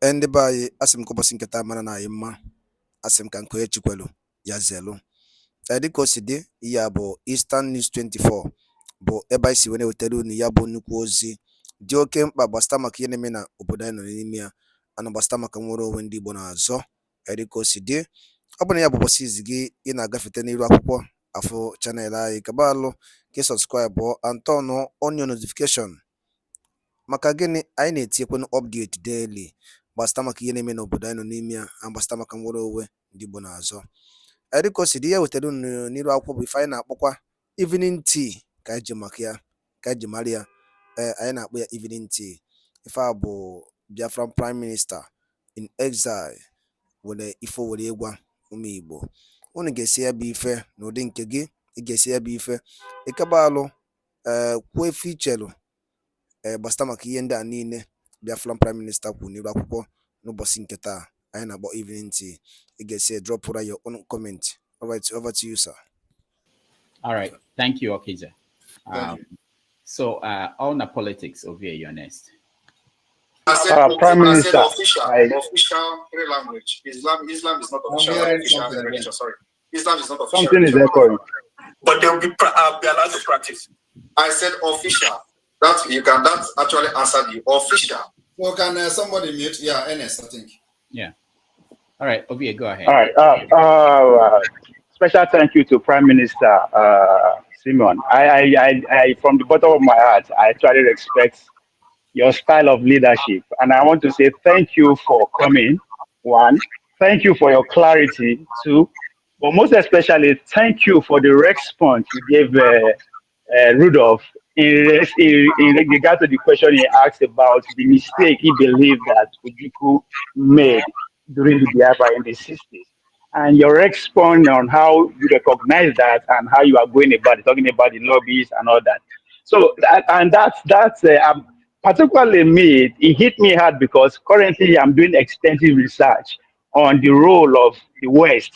Ende bayi asim ko basinketa mana na yimma asim kan ko echikwelu ya zelu. Dịka o si dị, ihe a bụ Eastern News 24 bụ ebe anyị si wee na-ewetara unu ya bụ nnukwu ozi dị oke mkpa gbasịta maka ihe na-eme na obodo anyị nọ n'ime ya, ana gbasịta maka nwere onwe ndị Igbo na-azọ. Dịka o si dị, ọ bụ na ya bụ ụbọchị izi gị ị na-agafete n'iru akwụkwọ afọ chanel anyị, kaba alụ ka ị sọbskraibụ and turn on your notification. Maka gịnị? Anyị na-etinyekwanụ update daily gbasịta maka ihe na-eme n'obodo anyị nọ n'ime ya, na gbasịta maka nwere onwe ndị Igbo na-azọ. Dịka o si dị, ya wetara unu n'iru akwụkwọ bụ ife anyị na-akpọkwa evening tea ka anyị ji maka ya, ka anyị ji mara ya. Anyị na-akpọ ya evening tea. Ife a bụ Biafran Prime Minister in exile were ife were ịgwa ụmụ Igbo. Unu ga-esi ya bụ ife n'ụdị nke gị, ị ga-esi ya bụ ife ịkaba alụ kwuo efe ichelu gbasịta maka ihe ndị a niile Biafran Prime Minister kwuru n'iru akwụkwọ n'ụbọchị nke taa anyị na-akpọ evening tea. You can say drop your own comment. All right, over to you, sir. All right, thank you, Okija. So on the politics of your next. Prime Minister, official language. Islam is not official religion. Sorry, Islam is not official. Something is echoing. But they will be allowed to practice. I said official. That actually answered you. Official. Well, can somebody mute? Yeah, NS, I think. Yeah. All right, Ovie, go ahead. All right. Special thank you to Prime Minister Simon. I, from the bottom of my heart, I actually respect your style of leadership, and I want to say thank you for coming. One, thank you for your clarity. Two, but most especially, thank you for the response you gave Rudolph in regard to the question he asked about the mistake he believed that Ojukwu made during the Biafra in the 60s, and your response on how you recognize that and how you are going about it, talking about the lobbies and all that. So that's particularly me. It hit me hard because currently I'm doing extensive research on the role of the West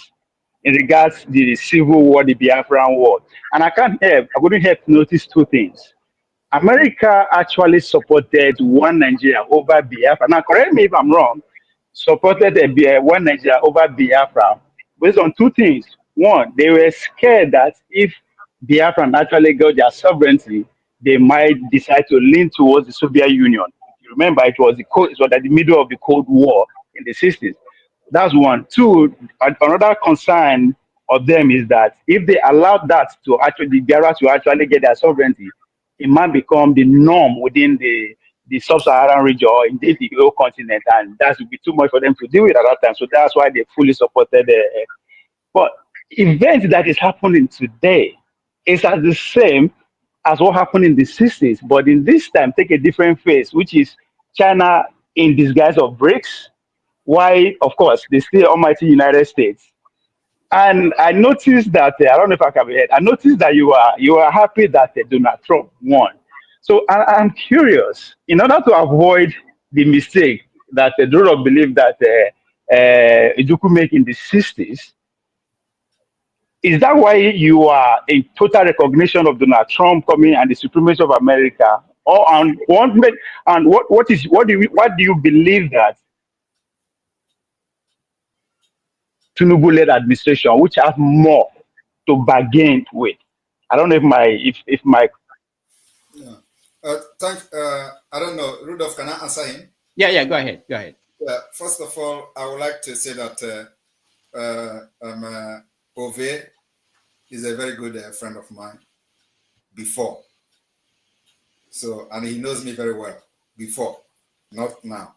in regards to the Civil War, the Biafran War, and I couldn't help notice two things. America actually supported one Nigeria over Biafra. Now, correct me if I'm wrong. Supported one Nigeria over Biafra based on two things. One, they were scared that if Biafra actually got their sovereignty, they might decide to lean towards the Soviet Union. You remember, it was at the middle of the Cold War in the 60s. That's one. Two, another concern of them is that if they allowed that to actually Biafra to actually get their sovereignty, it might become the norm within the sub-Saharan region or indeed the whole continent, and that would be too much for them to deal with at that time. So that's why they fully supported. But events that is happening today is as the same as what happened in the 60s, but in this time take a different face, which is China in disguise of BRICS. Why, of course, the still almighty United States. And I noticed that I don't know if I can be heard. I noticed that you are happy that Donald Trump won. So I'm curious, in order to avoid the mistake that Duro believed that Ojukwu made in the 60s, is that why you are in total recognition of Donald Trump coming and the supremacy of America? Or what do you believe that Tinubu-led administration, which has more to bargain with? I don't know if my yeah. I don't know. Rudolph, can I answer him? Yeah, go ahead. First of all, I would like to say that Ove is a very good friend of mine before. So, and he knows me very well before, not now.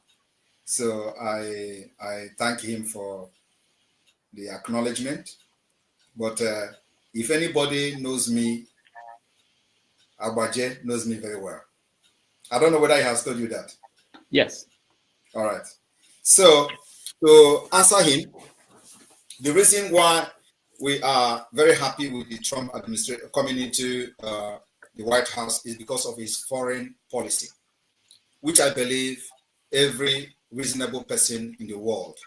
So I thank him for the acknowledgement. But if anybody knows me, Agbaje knows me very well. I don't know whether he has told you that. Yes. All right. So to answer him, the reason why we are very happy with the Trump administration coming into the White House is because of his foreign policy, which I believe every reasonable person in the world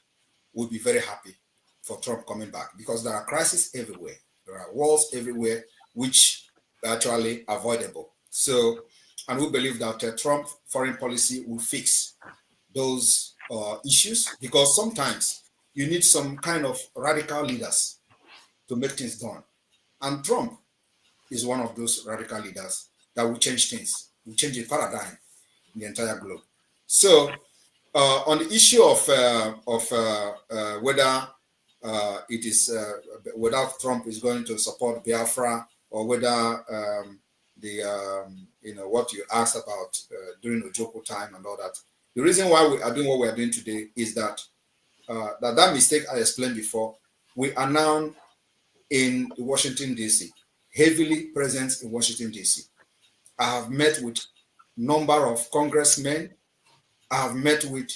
would be very happy for Trump coming back, because there are crises everywhere. There are wars everywhere, which are actually avoidable. So, and we believe that Trump foreign policy will fix those issues, because sometimes you need some kind of radical leaders to make things done. And Trump is one of those radical leaders that will change things, will change the paradigm in the entire globe. So on the issue of whether it is whether Trump is going to support Biafra, or whether what you asked about during Ojoko time and all that. The reason why we are doing what we are doing today is that that mistake I explained before. We are now in Washington, D.C., heavily present in Washington, D.C. I have met with number of congressmen. I have met with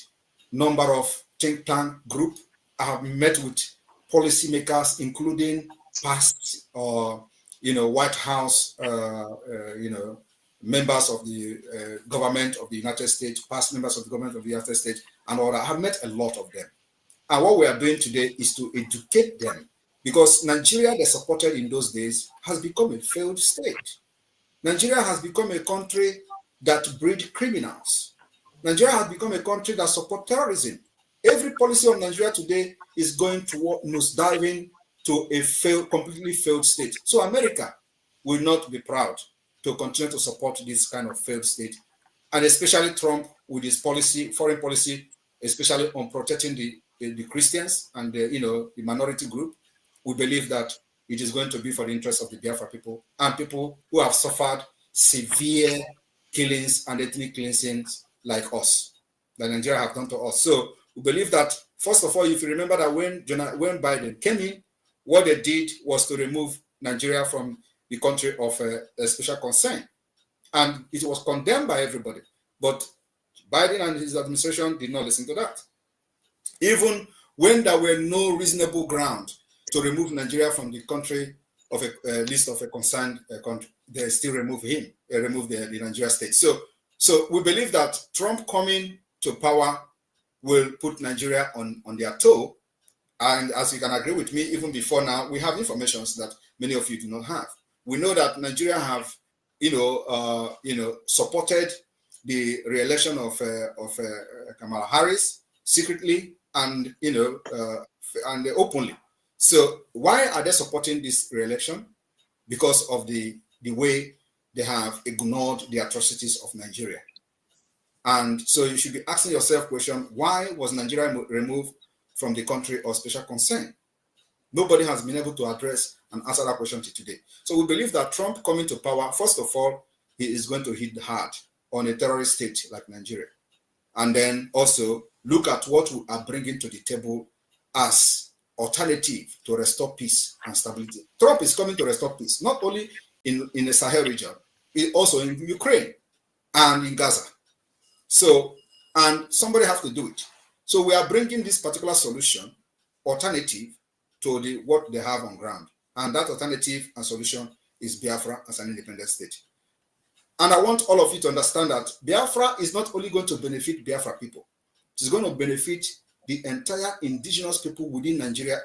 number of think tank group. I have met with policymakers, including past White House, members of the government of the United States, past members of the government of the United States, and all that. I have met a lot of them. And what we are doing today is to educate them, because Nigeria, they supported in those days, has become a failed state. Nigeria has become a country that breeds criminals. Nigeria has become a country that supports terrorism. Every policy of Nigeria today is going toward nosediving to a completely failed state. So America will not be proud to continue to support this kind of failed state, and especially Trump with his policy, foreign policy, especially on protecting the Christians and the minority group. We believe that it is going to be for the interest of the Biafra people and people who have suffered severe killings and ethnic cleansings like us, that Nigeria have done to us. So we believe that, first of all, if you remember that when Biden came in, what they did was to remove Nigeria from the country of a special concern. And it was condemned by everybody. But Biden and his administration did not listen to that. Even when there were no reasonable ground to remove Nigeria from the country of a list of a concerned country, they still remove him, remove the Nigeria state. So we believe that Trump coming to power will put Nigeria on their toe. And as you can agree with me, even before now, we have information that many of you do not have. We know that Nigeria have, supported the re-election of Kamala Harris secretly and and openly. So why are they supporting this re-election? Because of the way they have ignored the atrocities of Nigeria. And so you should be asking yourself question: why was Nigeria removed from the country of special concern? Nobody has been able to address and answer that question till today. So we believe that Trump coming to power, first of all, he is going to hit hard on a terrorist state like Nigeria. And then also look at what we are bringing to the table as alternative to restore peace and stability. Trump is coming to restore peace, not only in the Sahel region, also in Ukraine and in Gaza. So, and somebody has to do it. So we are bringing this particular solution, alternative to what they have on ground. And that alternative and solution is Biafra as an independent state. And I want all of you to understand that Biafra is not only going to benefit Biafra people, it is going to benefit the entire indigenous people within Nigeria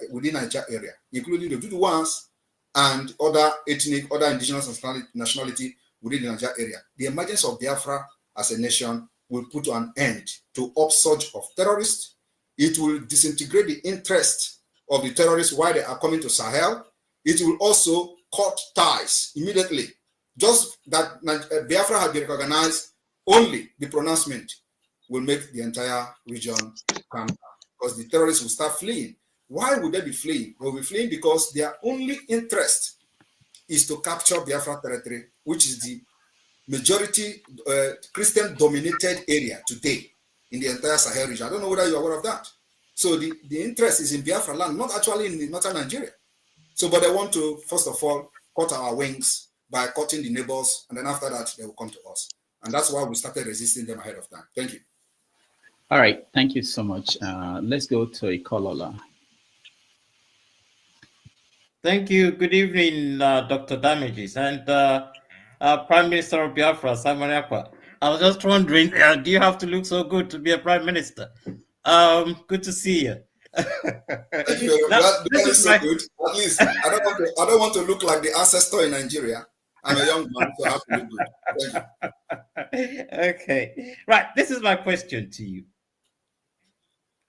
area, including the Duduans and other indigenous nationality within the Nigeria area. The emergence of Biafra as a nation will put an end to upsurge of terrorists. It will disintegrate the interest of the terrorists while they are coming to Sahel. It will also cut ties immediately. Just that Biafra has been recognized, only the pronouncement will make the entire region calm down, because the terrorists will start fleeing. Why would they be fleeing? They will be fleeing because their only interest is to capture Biafra territory, which is the majority Christian-dominated area today in the entire Sahel region. I don't know whether you're aware of that. So the interest is in Biafra land, not actually in northern Nigeria. So, but they want to, first of all, cut our wings by cutting the neighbors, and then after that, they will come to us. And that's why we started resisting them ahead of time. Thank you. All right, thank you so much. Let's go to Ikolola. Thank you. Good evening, Dr. Damages and Prime Minister of Biafra, Simon Ekpa. I was just wondering, do you have to look so good to be a Prime Minister? Good to see you. Thank you. That is so good. At least I don't want to look like the ancestor in Nigeria. I'm a young man, so I have to look good. Thank you. Okay. Right. This is my question to you.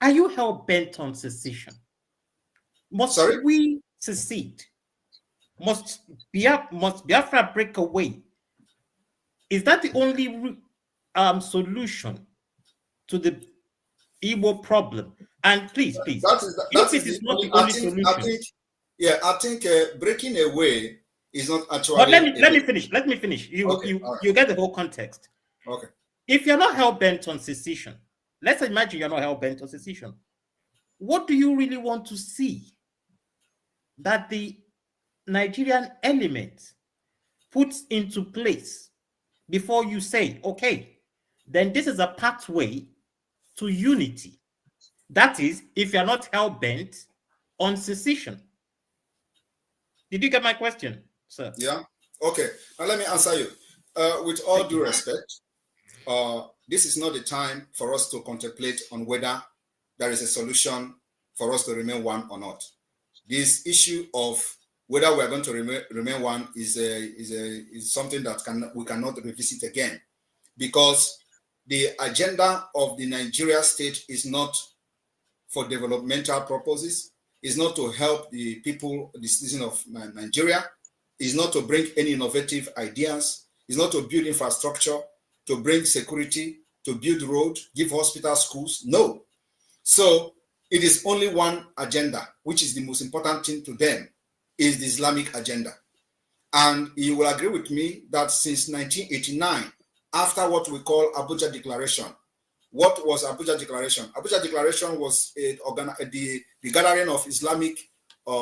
Are you hell-bent on secession? Must we secede? Must Biafra break away? Is that the only solution to the Igbo problem? And please, that is not the only solution. I think breaking away is not actually. But let me finish. Let me finish. You get the whole context. Okay. If you're not hell-bent on secession, let's imagine you're not hell-bent on secession. What do you really want to see that the Nigerian element puts into place before you say, okay, then this is a pathway to unity? That is, if you're not hell-bent on secession. Did you get my question, sir? Yeah. Okay. Now let me answer you. With all due respect, this is not the time for us to contemplate on whether there is a solution for us to remain one or not. This issue of whether we are going to remain one is something that we cannot revisit again, because the agenda of the Nigeria state is not for developmental purposes, is not to help the people, the citizens of Nigeria, is not to bring any innovative ideas, is not to build infrastructure, to bring security, to build road, give hospital, schools. No. So it is only one agenda, which is the most important thing to them, is the Islamic agenda. And you will agree with me that since 1989, after what we call Abuja Declaration. What was Abuja Declaration? Abuja Declaration was the gathering of Islamic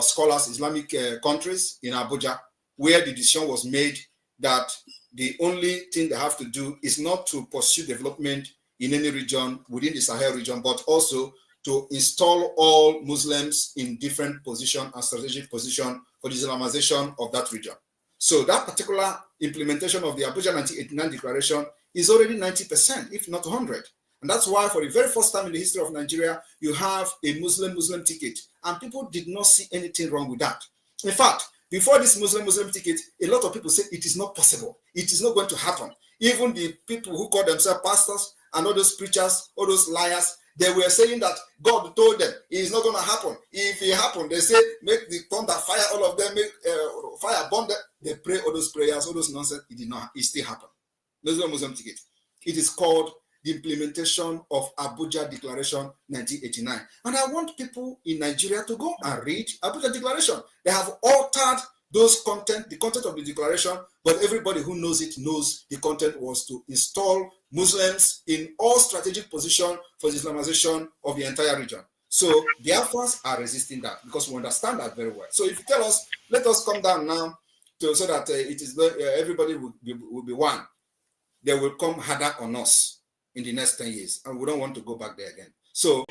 scholars, Islamic countries in Abuja, where the decision was made that the only thing they have to do is not to pursue development in any region within the Sahel region, but also to install all Muslims in different position and strategic position for the Islamization of that region. So that particular implementation of the Abuja 1989 Declaration is already 90%, if not 100. And that's why for the very first time in the history of Nigeria, you have a Muslim ticket. And people did not see anything wrong with that. In fact, before this Muslim ticket, a lot of people said it is not possible. It is not going to happen. Even the people who call themselves pastors and all those preachers, all those liars, they were saying that God told them it is not going to happen. If it happened, they say, make the thunder fire all of them, make fire burn them. They pray all those prayers, all those nonsense. It did not. It still happened. Muslim ticket. It is called the implementation of Abuja Declaration 1989. And I want people in Nigeria to go and read Abuja Declaration. They have altered those content, the content of the declaration, but everybody who knows it knows the content was to install Muslims in all strategic position for the Islamization of the entire region. So Biafrans are resisting that because we understand that very well. So if you tell us, let us come down now so that everybody will be one, they will come harder on us in the next 10 years, and we don't want to go back there again. So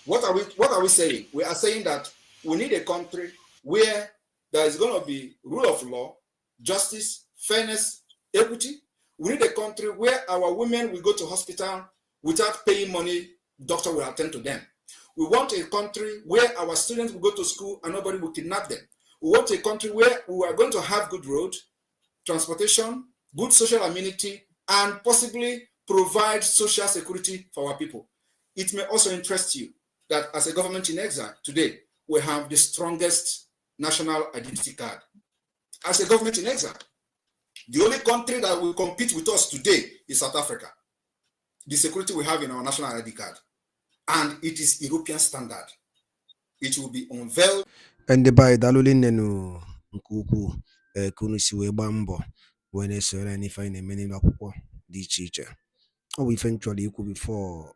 what are we saying? We are saying that we need a country where there is going to be rule of law, justice, fairness, equity. We need a country where our women will go to hospital without paying money, doctor will attend to them. We want a country where our students will go to school and nobody will kidnap them. We want a country where we are going to have good road, transportation, good social amenity, and possibly provide social security for our people. It may also interest you that as a government in exile today, we have the strongest national identity card. As a government in exile, the only country that will compete with us today is South Africa. The security we have in our national ID card, and it is European standard. It will be unveiled. And the by Dalulin Nenu Nkuku Kunisiwe Bambo when it's any fine many akwụkwọ dị iche iche. Ọ bụ ife nchọrọ ikwu before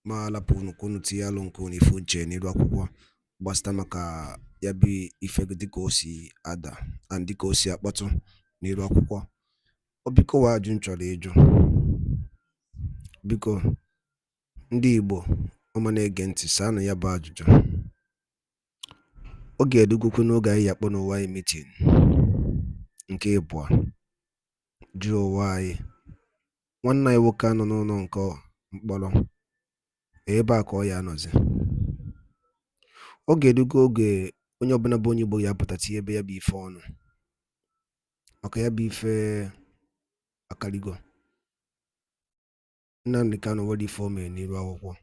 ma lapụ unu tinye alụ nke unu ifu nche n'iru akwụkwọ gbasịta maka ya bụ ife dịka o si ada and dịka o si akpọtụ n'iru akwụkwọ. Ọ biko wa ajụ nchọrọ ịjụ. Biko ndị Igbo ọma na-ege ntị saanụ ya bụ ajụjụ. Ọ ga-edugokwu n'oge anyị yakpọ n'ụwa anyị meeting nke ịbụọ jụọ ụwa anyị nwanne anyị nwoke anọ n'ụlọ nke mkpọrọ ebe a ka ọ ya anọzi. Ọ ga-edugo oge onye ọbụla bụ onye Igbo ya pụta tinye ebe ya bụ ife ọnụ maka ya bụ ife akarigo. Nnamdi Kanu nwere ife o mere n'iru akwụkwọ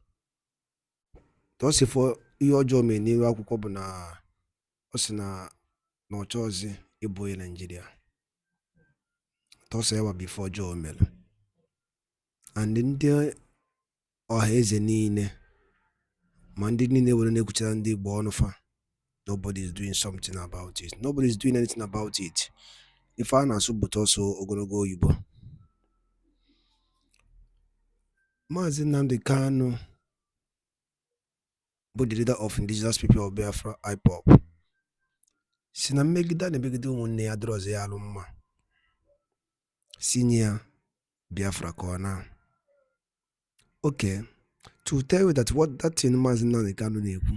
tosifo ihe ọjọọ mee n'iru akwụkwọ bụ na ọ sị na ọ chọọzi ịbụ onye Nigeria tọsọ yawa bifo ọjọọ mere and ndị ọha eze niile ma ndị niile were na-ekwuchara ndị Igbo ọnụ fa nobody is doing something about it. Nobody is doing anything about it. If I na-asụ bụta ọsọ ogologo oyibo Maazị Nnamdi Kanu bụ the leader of indigenous people of Biafra IPOB si na mmegide na-emegide ụmụnne ya dịrọzi ya alụ mma sinye ya Biafra ka ọ na okay to tell you that what that thing Maazị Nnamdi Kanu na-ekwu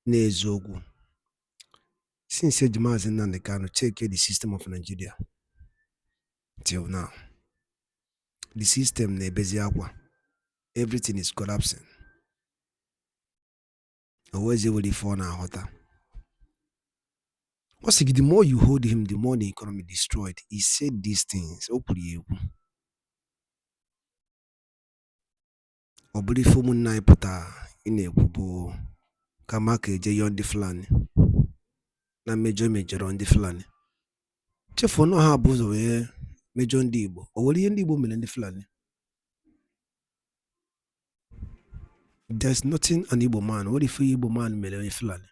n'eziokwu since eji Maazị Nnamdi Kanu check the system of Nigeria till now the system na-ebezi akwa everything is collapsing. Always able to fall now hotter. What's the more you hold him, the more the economy destroyed. He said these things. Obuli fumu na ipota ine kubo kama keje yondi fulani na major on the fulani. Chefo no ha buzo we major ndi Igbo. Owoli ndi Igbo mele ndi fulani. There's nothing an Igbo man. What if Igbo man mele fulani?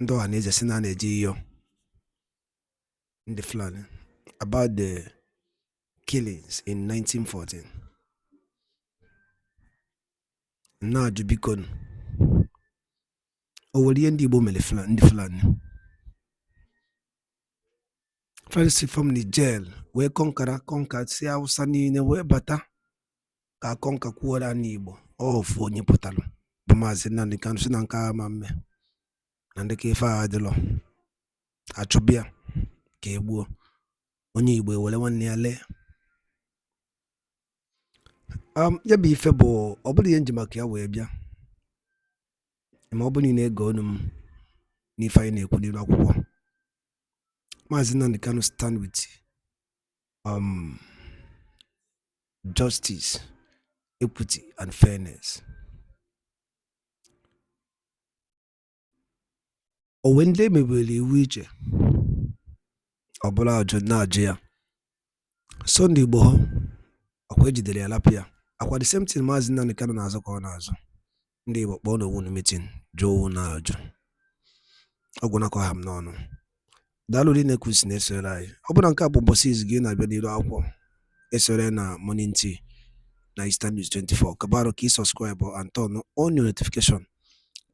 Ndo aneze sina neji yo ndi fulani about the killings in 1914. Na jubikon. Owoli ndi Igbo mele fulani ndi fulani. First from the jail, we conquered si Hausa niile we bata ka conquer kwuola n'Igbo ofu onye pụtalụ bụ Maazị Nnamdi Kanu si na nke ama mme na ndị ka ife a adịlọ achụbịa ka egbuo onye Igbo ewere nwanne ya lee ya bụ ife bụ ọ bụrụ ihe nji maka ya wee bịa ma ọ bụrụ na ego onu m n'ife anyị na-ekwu n'iru akwụkwọ Maazị Nnamdi Kanu stand with justice, equity, and fairness. When they may be which Obola Najia Sunday Boho, a wedge de la Lapia. Aqua the same thing Maazị Nnamdi Kanu na azọ nazo. Ndị Igbo kpọọ n'owu meeting Joe na ajụ. Ọgwụnakọ ha m n'ọnụ. Daalụ dị na-ekwusi na-esore anyị. Ọ bụrụ nke a bụ ụbọchị izu gị na-abịa n'iru akwụkwọ esore na Morning Tea na Eastern News 24. Kabaro ka subscribe and turn on your notification.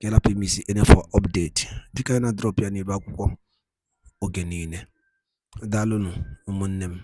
Ka elapụ imisi any for update. Dịka anyị na drop ya n'iru akwụkwọ oge niile. Daalụnụ ụmụnne m.